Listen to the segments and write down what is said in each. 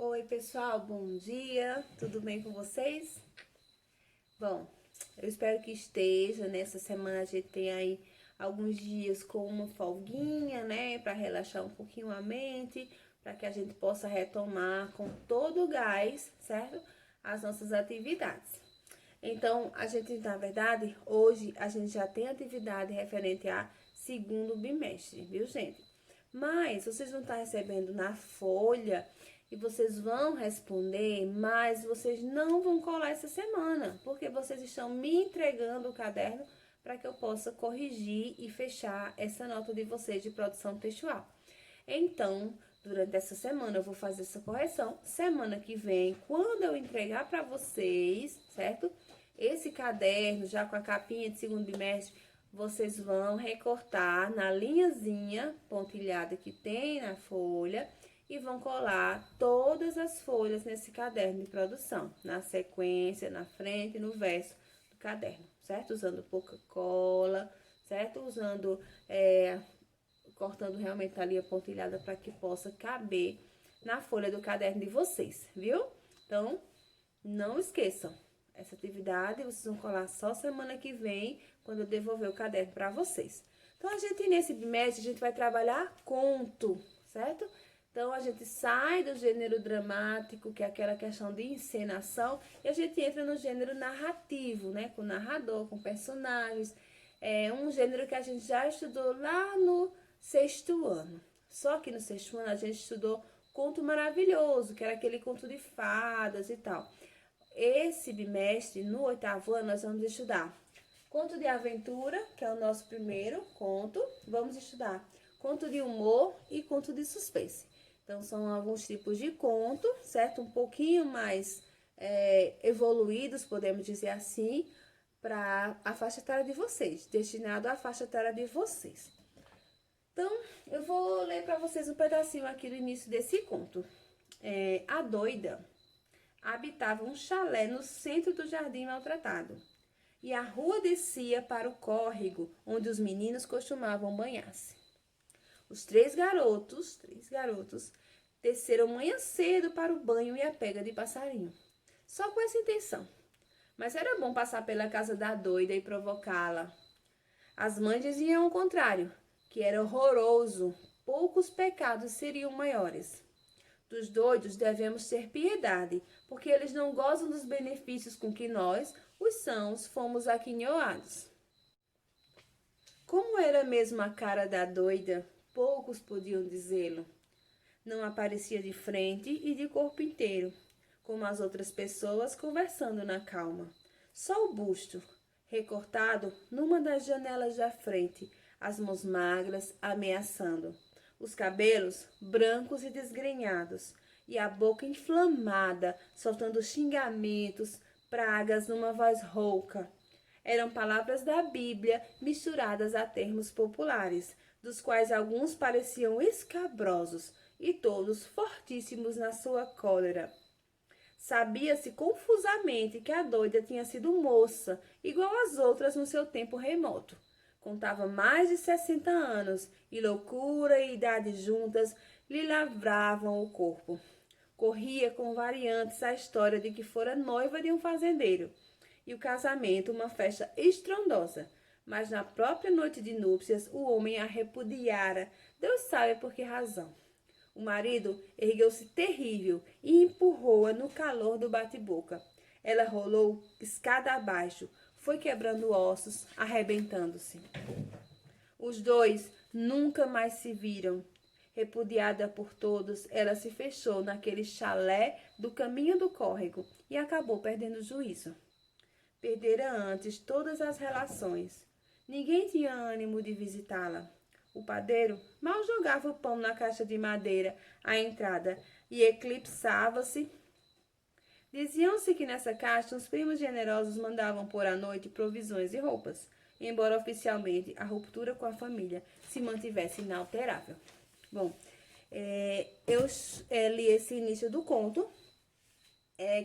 Oi, pessoal, bom dia, tudo bem com vocês? Bom, eu espero que esteja. Nessa semana a gente tem aí alguns dias com uma folguinha, né, para relaxar um pouquinho a mente, para que a gente possa retomar com todo o gás, certo? As nossas atividades. Então, a gente, na verdade, hoje a gente já tem atividade referente a segundo bimestre, viu, gente? Mas vocês vão estar recebendo na folha e vocês vão responder, mas vocês não vão colar essa semana, porque vocês estão me entregando o caderno para que eu possa corrigir e fechar essa nota de vocês de produção textual. Então, durante essa semana eu vou fazer essa correção. Semana que vem, quando eu entregar para vocês, certo? Esse caderno, já com a capinha de segundo bimestre, vocês vão recortar na linhazinha pontilhada que tem na folha e vão colar todas as folhas nesse caderno de produção, na sequência, na frente e no verso do caderno, certo? Usando pouca cola, certo? Usando, cortando realmente a linha pontilhada para que possa caber na folha do caderno de vocês, viu? Então, não esqueçam. Essa atividade vocês vão colar só semana que vem, quando eu devolver o caderno para vocês. Então, nesse bimestre, a gente vai trabalhar conto, certo? Então, a gente sai do gênero dramático, que é aquela questão de encenação, e a gente entra no gênero narrativo, né? Com narrador, com personagens. É um gênero que a gente já estudou lá no sexto ano. Só que no sexto ano a gente estudou Conto Maravilhoso, que era aquele conto de fadas e tal. Esse bimestre, no oitavo ano, nós vamos estudar conto de aventura, que é o nosso primeiro conto. Vamos estudar conto de humor e conto de suspense. Então, são alguns tipos de conto, certo? Um pouquinho mais evoluídos, podemos dizer assim, para a faixa etária de vocês, destinado à faixa etária de vocês. Então, eu vou ler para vocês um pedacinho aqui do início desse conto. A doida habitava um chalé no centro do jardim maltratado, e a rua descia para o córrego onde os meninos costumavam banhar-se. Os três garotos, desceram manhã cedo para o banho e a pega de passarinho, só com essa intenção. Mas era bom passar pela casa da doida e provocá-la. As mães diziam o contrário, que era horroroso, poucos pecados seriam maiores. Dos doidos devemos ter piedade, porque eles não gozam dos benefícios com que nós, os sãos, fomos aquinhoados. Como era mesmo a cara da doida, poucos podiam dizê-lo. Não aparecia de frente e de corpo inteiro, como as outras pessoas conversando na calma. Só o busto, recortado numa das janelas da frente, as mãos magras ameaçando. Os cabelos brancos e desgrenhados, e a boca inflamada, soltando xingamentos, pragas numa voz rouca. Eram palavras da Bíblia misturadas a termos populares, dos quais alguns pareciam escabrosos e todos fortíssimos na sua cólera. Sabia-se confusamente que a doida tinha sido moça, igual às outras no seu tempo remoto. Contava mais de 60 anos, e loucura e idade juntas lhe lavravam o corpo. Corria com variantes a história de que fora noiva de um fazendeiro, e o casamento uma festa estrondosa. Mas na própria noite de núpcias o homem a repudiara, Deus sabe por que razão. O marido ergueu-se terrível e empurrou-a no calor do bate-boca. Ela rolou escada abaixo, foi quebrando ossos, arrebentando-se. Os dois nunca mais se viram. Repudiada por todos, ela se fechou naquele chalé do caminho do córrego e acabou perdendo o juízo. Perdera antes todas as relações. Ninguém tinha ânimo de visitá-la. O padeiro mal jogava o pão na caixa de madeira à entrada e eclipsava-se. Diziam-se que nessa caixa os primos generosos mandavam pôr à noite provisões e roupas, embora oficialmente a ruptura com a família se mantivesse inalterável. Bom, eu li esse início do conto,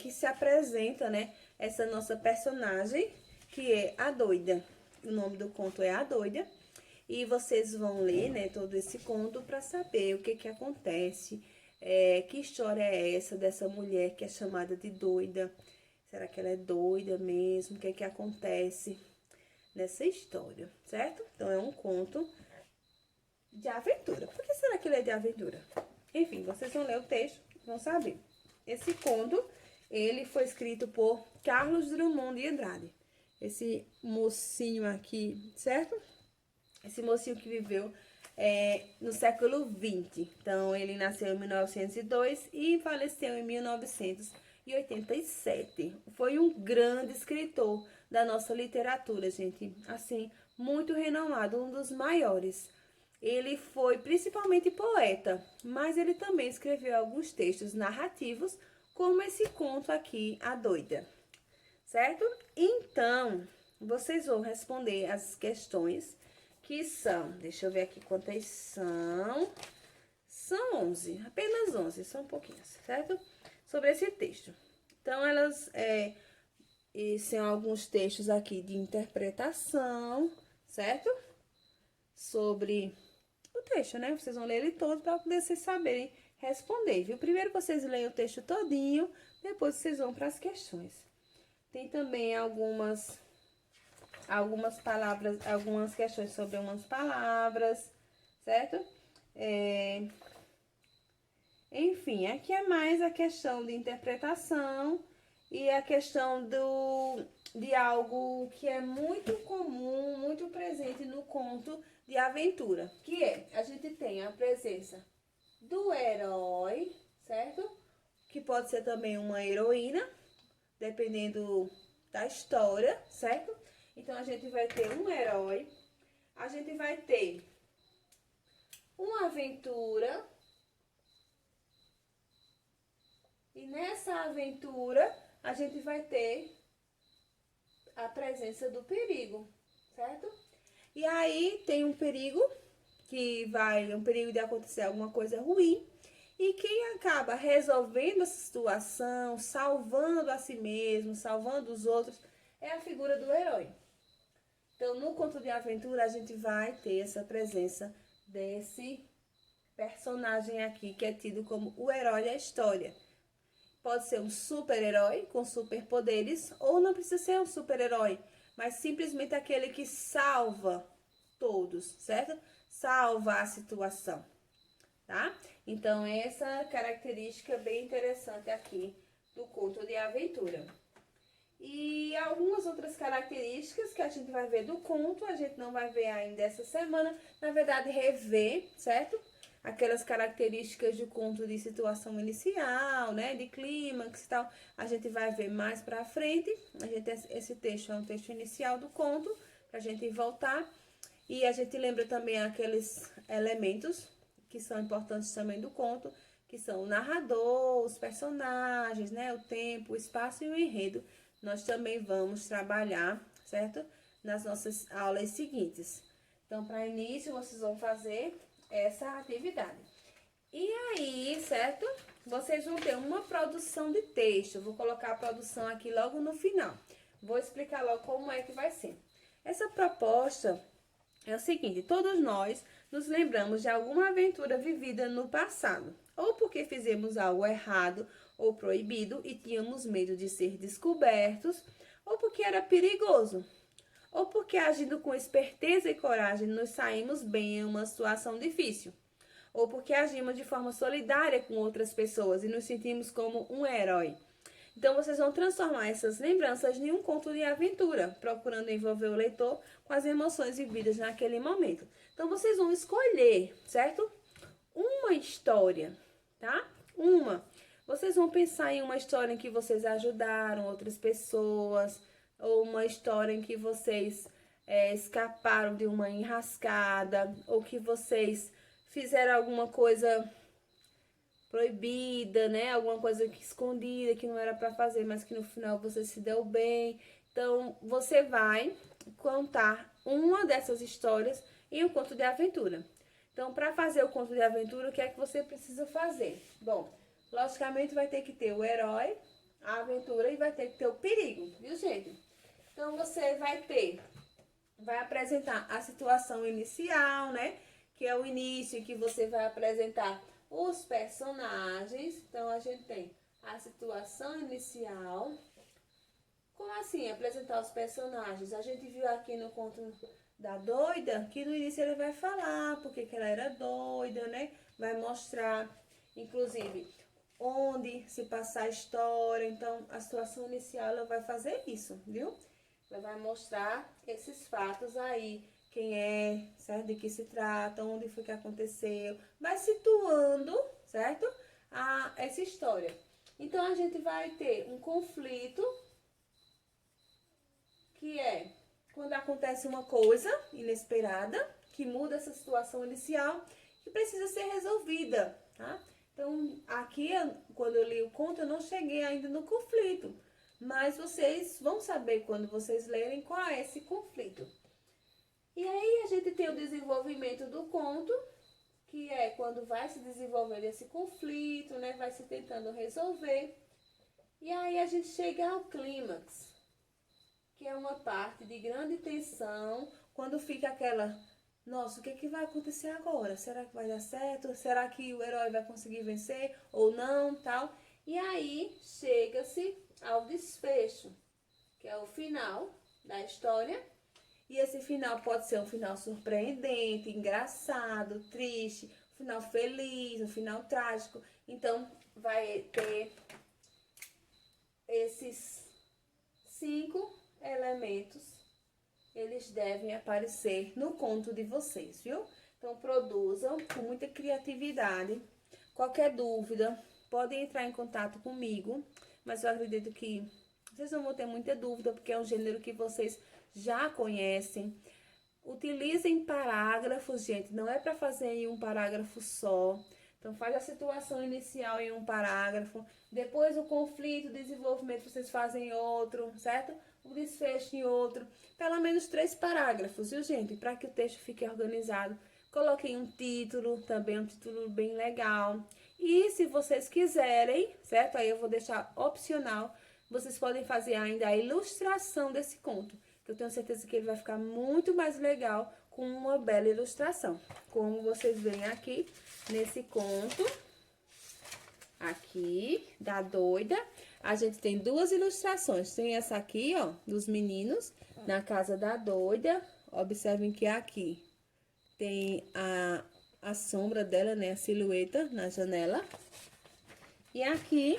que se apresenta, né, essa nossa personagem, que é a doida. O nome do conto é A Doida. E vocês vão ler, né, todo esse conto para saber o que acontece Que história é essa dessa mulher que é chamada de doida? Será que ela é doida mesmo? O que é que acontece nessa história, certo? Então, é um conto de aventura. Por que será que ele é de aventura? Enfim, vocês vão ler o texto, vão saber. Esse conto, ele foi escrito por Carlos Drummond de Andrade. Esse mocinho aqui, certo? Esse mocinho que viveu no século XX. Então, ele nasceu em 1902 e faleceu em 1987. Foi um grande escritor da nossa literatura, gente. Assim, muito renomado, um dos maiores. Ele foi principalmente poeta, mas ele também escreveu alguns textos narrativos, como esse conto aqui, A Doida. Certo? Então, vocês vão responder as questões que são, deixa eu ver aqui quantas são. São 11, apenas 11, são pouquinhas, certo? Sobre esse texto. Então, elas são alguns textos aqui de interpretação, certo? Sobre o texto, né? Vocês vão ler ele todo para poder vocês saberem responder, viu? Primeiro vocês leem o texto todinho, depois vocês vão para as questões. Tem também algumas palavras, algumas questões sobre umas palavras, certo? Enfim, aqui é mais a questão de interpretação e a questão de algo que é muito comum, muito presente no conto de aventura, que a gente tem a presença do herói, certo? Que pode ser também uma heroína, dependendo da história, certo? Então, a gente vai ter um herói, a gente vai ter uma aventura, e nessa aventura, a gente vai ter a presença do perigo, certo? E aí, tem um perigo, um perigo de acontecer alguma coisa ruim, e quem acaba resolvendo essa situação, salvando a si mesmo, salvando os outros, é a figura do herói. Então, no conto de aventura, a gente vai ter essa presença desse personagem aqui, que é tido como o herói da história. Pode ser um super-herói com superpoderes, ou não precisa ser um super-herói, mas simplesmente aquele que salva todos, certo? Salva a situação, tá? Então, essa característica bem interessante aqui do conto de aventura. E algumas outras características que a gente vai ver do conto, a gente não vai ver ainda essa semana, na verdade, rever, certo? Aquelas características do conto de situação inicial, né, de clímax e tal, a gente vai ver mais pra frente. Esse texto é um texto inicial do conto, pra gente voltar. E a gente lembra também aqueles elementos que são importantes também do conto, que são o narrador, os personagens, né, o tempo, o espaço e o enredo. Nós também vamos trabalhar, certo? Nas nossas aulas seguintes. Então, para início, vocês vão fazer essa atividade. E aí, certo? Vocês vão ter uma produção de texto. Eu vou colocar a produção aqui logo no final. Vou explicar logo como é que vai ser. Essa proposta é o seguinte: todos nós nos lembramos de alguma aventura vivida no passado, ou porque fizemos algo errado ou proibido e tínhamos medo de ser descobertos, ou porque era perigoso, ou porque agindo com esperteza e coragem nos saímos bem em uma situação difícil, ou porque agimos de forma solidária com outras pessoas e nos sentimos como um herói. Então, vocês vão transformar essas lembranças em um conto de aventura, procurando envolver o leitor com as emoções vividas naquele momento. Então, vocês vão escolher, certo? Uma história, tá? Vocês vão pensar em uma história em que vocês ajudaram outras pessoas, ou uma história em que vocês escaparam de uma enrascada, ou que vocês fizeram alguma coisa proibida, né? Alguma coisa escondida, que não era para fazer, mas que no final você se deu bem. Então, você vai contar uma dessas histórias em um conto de aventura. Então, para fazer o conto de aventura, o que é que você precisa fazer? Bom, logicamente vai ter que ter o herói, a aventura e vai ter que ter o perigo, viu, gente? Então, você vai apresentar a situação inicial, né? Que é o início, que você vai apresentar os personagens. Então, a gente tem a situação inicial. Como assim, apresentar os personagens? A gente viu aqui no conto da doida que no início ele vai falar porque que ela era doida, né? Vai mostrar, inclusive, onde se passar a história. Então, a situação inicial ela vai fazer isso, viu? Ela vai mostrar esses fatos aí. Quem é, certo? De que se trata, onde foi que aconteceu. Vai situando, certo? Essa história. Então, a gente vai ter um conflito, que é quando acontece uma coisa inesperada, que muda essa situação inicial, que precisa ser resolvida, tá? Então, aqui, quando eu li o conto, eu não cheguei ainda no conflito. Mas vocês vão saber, quando vocês lerem, qual é esse conflito. E aí, a gente tem o desenvolvimento do conto, que é quando vai se desenvolvendo esse conflito, né? Vai se tentando resolver. E aí, a gente chega ao clímax, que é uma parte de grande tensão, quando fica aquela, nossa, o que é que vai acontecer agora? Será que vai dar certo? Será que o herói vai conseguir vencer ou não, tal? E aí chega-se ao desfecho, que é o final da história. E esse final pode ser um final surpreendente, engraçado, triste, um final feliz, um final trágico. Então, vai ter esses 5 elementos, eles devem aparecer no conto de vocês, viu? Então, produzam com muita criatividade. Qualquer dúvida, podem entrar em contato comigo, mas eu acredito que vocês não vão ter muita dúvida, porque é um gênero que vocês já conhecem. Utilizem parágrafos, gente, não é para fazer em um parágrafo só. Então, faz a situação inicial em um parágrafo, depois o conflito, o desenvolvimento, vocês fazem outro, certo? O desfecho em outro. Pelo menos 3 parágrafos, viu, gente? Para que o texto fique organizado. Coloquem um título, também um título bem legal. E se vocês quiserem, certo? Aí eu vou deixar opcional. Vocês podem fazer ainda a ilustração desse conto. Eu tenho certeza que ele vai ficar muito mais legal com uma bela ilustração. Como vocês veem aqui nesse conto, aqui, da doida, a gente tem 2 ilustrações. Tem essa aqui, ó, dos meninos na casa da doida. Observem que aqui tem a sombra dela, né, a silhueta na janela. E aqui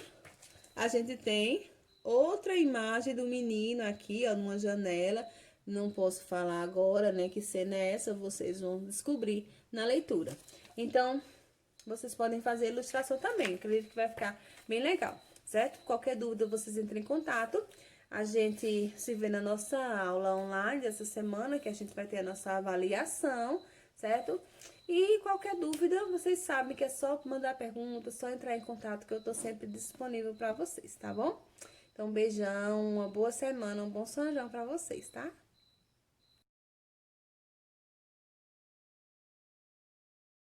a gente tem outra imagem do menino aqui, ó, numa janela. Não posso falar agora, né, que cena é essa, vocês vão descobrir na leitura. Então, vocês podem fazer ilustração também, acredito que vai ficar bem legal, certo? Qualquer dúvida, vocês entrem em contato. A gente se vê na nossa aula online dessa semana, que a gente vai ter a nossa avaliação, certo? E qualquer dúvida, vocês sabem que é só mandar pergunta, só entrar em contato, que eu tô sempre disponível para vocês, tá bom? Então, beijão, uma boa semana, um bom São João para vocês, tá?